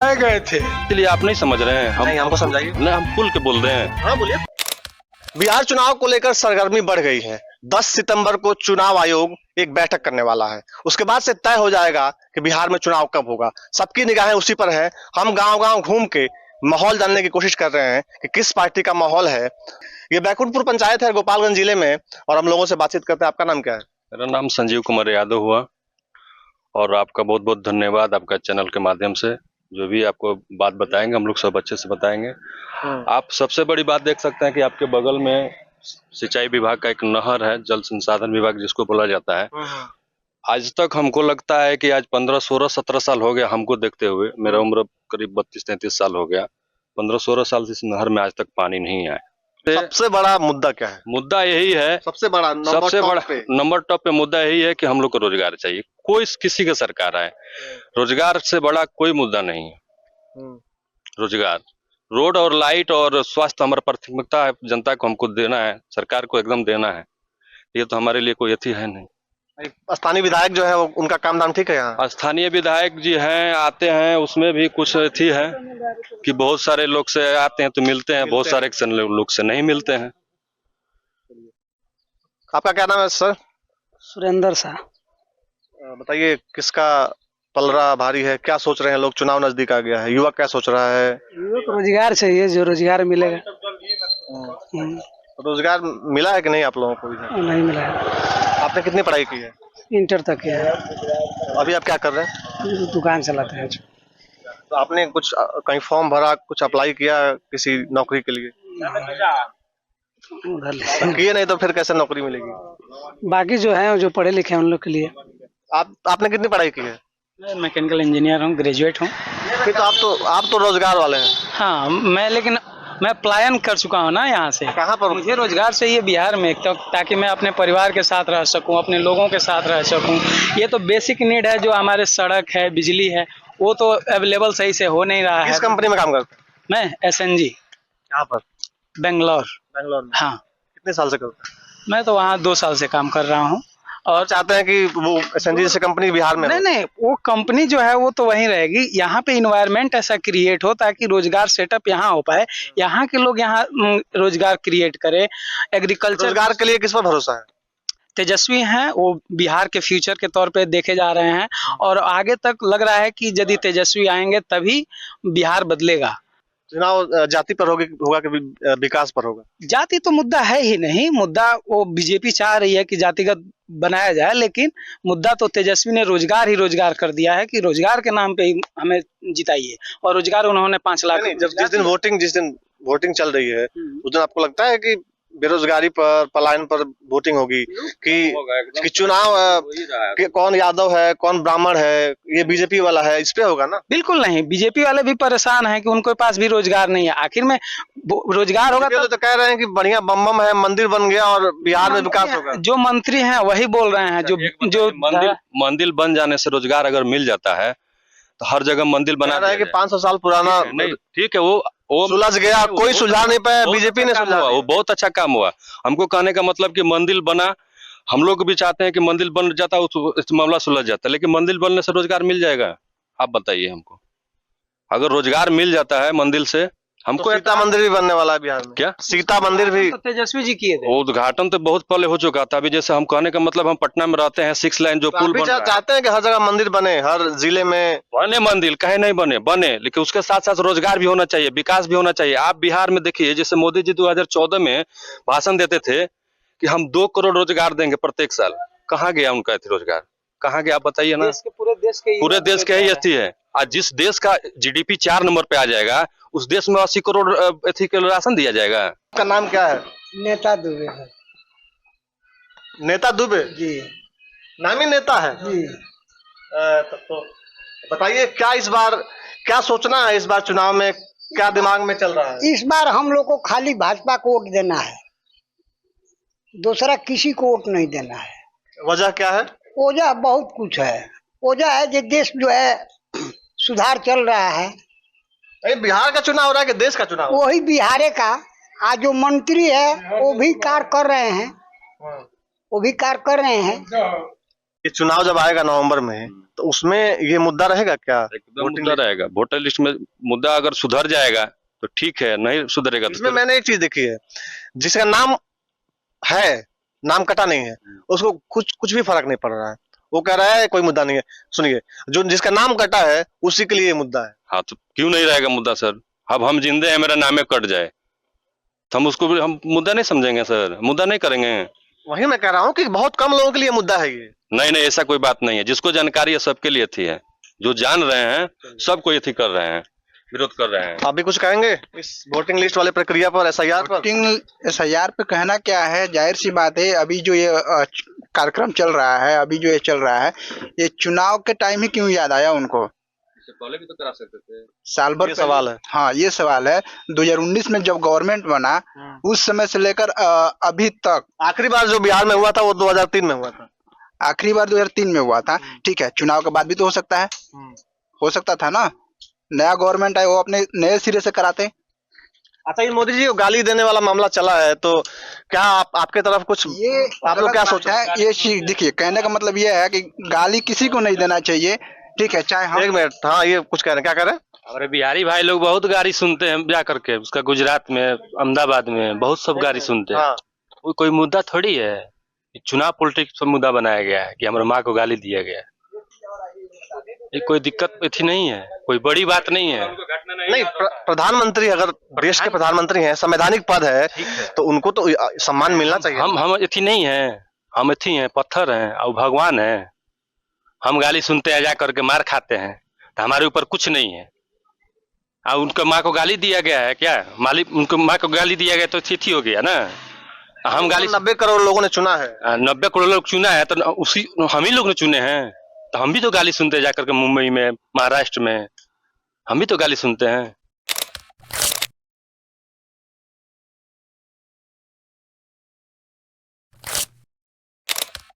गए थे। इसलिए आप नहीं समझ रहे हैं। नहीं, हमको समझाइए। नहीं, हम खुल के बोल रहे हैं। हाँ बोलिए। बिहार चुनाव को लेकर सरगर्मी बढ़ गई है। 10 सितंबर को चुनाव आयोग एक बैठक करने वाला है। उसके बाद से तय हो जाएगा कि बिहार में चुनाव कब होगा। सबकी निगाहें उसी पर है। हम गांव-गांव घूम के माहौल जानने की कोशिश कर रहे हैं कि किस पार्टी का माहौल है। ये बैकुंठपुर पंचायत है गोपालगंज जिले में, और हम लोगों से बातचीत करते हैं। आपका नाम क्या है? मेरा नाम संजीव कुमार यादव हुआ, और आपका बहुत बहुत धन्यवाद आपका चैनल के माध्यम से। जो भी आपको बात बताएंगे हम लोग सब अच्छे से बताएंगे। आप सबसे बड़ी बात देख सकते हैं कि आपके बगल में सिंचाई विभाग का एक नहर है, जल संसाधन विभाग जिसको बोला जाता है। आज तक हमको लगता है कि आज 15, 16, 17 साल हो गया हमको देखते हुए। मेरा उम्र करीब 32-33 साल हो गया। 15-16 साल से इस नहर में आज तक पानी नहीं आया। सबसे बड़ा मुद्दा क्या है? मुद्दा यही है, सबसे बड़ा नंबर टॉप पे मुद्दा यही है कि हम लोग को रोजगार चाहिए। कोई किसी की सरकार आए, रोजगार से बड़ा कोई मुद्दा नहीं है। रोजगार, रोड और लाइट और स्वास्थ्य हमारा प्राथमिकता है। जनता को हमको देना है, सरकार को एकदम देना है। ये तो हमारे लिए कोई अथी है नहीं। स्थानीय विधायक जो है वो उनका काम धाम ठीक है? यहाँ स्थानीय विधायक जी हैं, आते हैं, उसमें भी कुछ अथी है कि बहुत सारे लोग से आते हैं तो मिलते हैं, बहुत सारे लोग से नहीं मिलते हैं। आपका क्या नाम है सर? सुरेंद्र शाह। बताइए, किसका पलड़ा भारी है? क्या सोच रहे हैं लोग? चुनाव नजदीक आ गया है, युवा क्या सोच रहा है? युवक रोजगार चाहिए, जो रोजगार मिलेगा। रोजगार मिला है कि नहीं आप लोगों को? नहीं मिला है। आपने कितनी पढ़ाई की है? इंटर तक किया है। अभी आप क्या कर रहे हैं? दुकान चलाते हैं। तो आपने कुछ कहीं फॉर्म भरा, कुछ अप्लाई किया किसी नौकरी के लिए? किए नहीं तो फिर कैसे नौकरी मिलेगी? बाकी जो है जो पढ़े लिखे हैं उन लोग के लिए। आपने कितनी पढ़ाई की है? मैं मैकेनिकल इंजीनियर हूँ, ग्रेजुएट हूँ। फिर तो आप तो रोजगार वाले हैं। हाँ, लेकिन मैं पलायन कर चुका हूँ ना यहाँ से। कहाँ पर? मुझे रोजगार चाहिए बिहार में, ताकि मैं अपने परिवार के साथ रह सकूँ, अपने लोगों के साथ रह सकूँ। ये तो बेसिक नीड है। जो हमारे सड़क है, बिजली है, वो तो अवेलेबल सही से हो नहीं रहा है। किस कंपनी में काम करते हैं? मैं SNG। कहाँ पर? बेंगलोर में। हाँ। कितने साल से करते हैं? मैं तो वहाँ 2 साल से काम कर रहा हूँ। और चाहते हैं कि वो SNG से कंपनी बिहार में? नहीं, वो कंपनी जो है वो तो वहीं रहेगी। यहाँ पे इन्वायरमेंट ऐसा क्रिएट हो ताकि रोजगार सेटअप यहाँ हो पाए, यहाँ के लोग यहाँ रोजगार क्रिएट करें। एग्रीकल्चर रोजगार के लिए किस पर भरोसा है? तेजस्वी हैं, वो बिहार के फ्यूचर के तौर पे देखे जा रहे हैं, और आगे तक लग रहा है कि यदि तेजस्वी आएंगे तभी बिहार बदलेगा। चुनाव जाति पर होगा कि विकास पर होगा? जाति तो मुद्दा है ही नहीं। मुद्दा वो बीजेपी चाह रही है कि जातिगत बनाया जाए, लेकिन मुद्दा तो तेजस्वी ने रोजगार ही रोजगार कर दिया है कि रोजगार के नाम पे ही हमें जिताइए। और रोजगार उन्होंने 5 लाख। जिस दिन वोटिंग चल रही है उस दिन आपको लगता है कि बेरोजगारी पर, पलायन पर वोटिंग होगी कि चुनाव कि कौन यादव है, कौन ब्राह्मण है, ये बीजेपी वाला है, इस पे होगा ना? बिल्कुल नहीं। बीजेपी वाले भी परेशान हैं कि उनके पास भी रोजगार नहीं है। आखिर में रोजगार होगा तो कह रहे हैं कि बढ़िया बम है, मंदिर बन गया और बिहार में विकास होगा। जो मंत्री हैं वही बोल रहे हैं। जो मंदिर बन जाने से रोजगार अगर मिल जाता है तो हर जगह मंदिर बना रहा है कि 500 साल पुराना नहीं, ठीक है, वो सुलझ गया, कोई सुलझा नहीं पाया, बीजेपी ने सुलझा। वो बहुत अच्छा काम हुआ। हमको कहने का मतलब कि मंदिर बना, हम लोग भी चाहते हैं कि मंदिर बन जाता उस मामला सुलझ जाता, लेकिन मंदिर बनने से रोजगार मिल जाएगा? आप बताइए हमको। अगर रोजगार मिल जाता है मंदिर से, हमको सीता मंदिर भी बनने वाला है बिहार में। क्या सीता मंदिर भी तेजस्वी जी किए थे। उद्घाटन तो बहुत पहले हो चुका था। अभी जैसे हम कहने का मतलब, हम पटना में रहते हैं, 6 लाइन जो पुल बन रहा है। चाहते हैं कि हर जगह मंदिर बने, हर जिले में बने मंदिर, कहे नहीं बने, लेकिन उसके साथ साथ रोजगार भी होना चाहिए, विकास भी होना चाहिए। आप बिहार में देखिए, जैसे मोदी जी 2014 में भाषण देते थे कि हम 2 करोड़ रोजगार देंगे प्रत्येक साल। कहाँ गया उनका रोजगार? कहाँ गया आप बताइए ना? पूरे देश के ही अथी है। आज जिस देश का GDP 4 नंबर पे आ जाएगा, उस देश में 80 करोड़ अथी के राशन दिया जाएगा। आपका नाम क्या है? नेता दुबे है। नेता दुबे जी, नामी नेता है जी। तो बताइए, क्या सोचना है इस बार चुनाव में? क्या दिमाग में चल रहा है? इस बार हम लोग को खाली भाजपा को वोट देना है, दूसरा किसी को वोट नहीं देना है। वजह क्या है? वजह बहुत कुछ है। वजह है कि देश जो है सुधार चल रहा है। बिहार का चुनाव हो रहा है कि देश का चुनाव? वही बिहार का। आज जो मंत्री है वो भी कार्य कर रहे हैं, ये चुनाव जब आएगा नवंबर में तो उसमें ये मुद्दा रहेगा क्या? एकदम वोटिंग मुद्दा रहेगा। वोटर लिस्ट में मुद्दा अगर सुधर जाएगा तो ठीक है, नहीं सुधरेगा तो इसमें फिर मैंने एक चीज देखी है, जिसका नाम है, नाम कटा नहीं है, उसको कुछ कुछ भी फर्क नहीं पड़ रहा है। वो कह रहा है कोई मुद्दा नहीं है। सुनिए, जो जिसका नाम कटा है उसी के लिए ये मुद्दा है। हाँ, तो क्यों नहीं रहेगा मुद्दा सर? अब हम जिंदे हैं, मेरा नाम कट जाए तो हम उसको भी हम मुद्दा नहीं समझेंगे सर, मुद्दा नहीं करेंगे। वही मैं कह रहा हूँ कि बहुत कम लोगों के लिए मुद्दा है ये। नहीं नहीं, ऐसा कोई बात नहीं है। जिसको जानकारी है सबके लिए थी है, जो जान रहे हैं सब कोई थी कर रहे हैं, विरोध कर रहे हैं। आप भी कुछ कहेंगे इस वोटिंग लिस्ट वाले प्रक्रिया पर, SIR पर? वोटिंग SIR पे कहना क्या है, जाहिर सी बात है अभी जो ये कार्यक्रम चल रहा है, अभी जो ये चल रहा है, ये चुनाव के टाइम ही क्यों याद आया उनको? पहले भी तो करा सकते थे। साल भर ये सवाल है। हाँ, ये सवाल है। 2019 में जब गवर्नमेंट बना उस समय से लेकर अभी तक, आखिरी बार जो बिहार में हुआ था वो 2003 में हुआ था। आखिरी बार 2003 में हुआ था। ठीक है, चुनाव के बाद भी तो हो सकता है, हो सकता था ना। नया गवर्नमेंट है, वो अपने नए सिरे से कराते। अच्छा, ये मोदी जी को गाली देने वाला मामला चला है, तो क्या आपके तरफ कुछ, ये आप लोग क्या गलत बात सोचते हैं? है। ये चीज देखिए, कहने का मतलब ये है कि गाली किसी को नहीं देना चाहिए। ठीक है, चाहे हम एक मिनट, हाँ, ये कुछ कह रहे हैं, क्या कह रहे हैं? हमारे बिहारी भाई लोग बहुत गाड़ी सुनते हैं जा करके, उसका गुजरात में, अहमदाबाद में बहुत सब गाड़ी सुनते हैं। हाँ, वो कोई मुद्दा थोड़ी है, ये चुनाव पॉलिटिक्स पर मुद्दा बनाया गया है कि हमारे माँ को गाली दिया गया है। ये कोई दिक्कत थी नहीं है, कोई बड़ी बात नहीं है। नहीं, प्रधानमंत्री अगर देश के प्रधानमंत्री हैं, संवैधानिक पद है, तो उनको तो सम्मान मिलना चाहिए। हम इथी नहीं है, हम इथी हैं, पत्थर हैं और भगवान हैं। हम गाली सुनते हैं, जा करके मार खाते हैं, तो हमारे ऊपर कुछ नहीं है। और उनका माँ को गाली दिया गया है क्या? मालिक उनको माँ को गाली दिया गया तो स्थिति हो गया ना। हम गाली 90 करोड़ लोगों ने चुना है। 90 करोड़ लोग चुना है तो उसी हम ही लोग ने चुने हैं, तो हम भी तो गाली सुनते हैं जाकर के मुंबई में, महाराष्ट्र में, हम भी तो गाली सुनते हैं।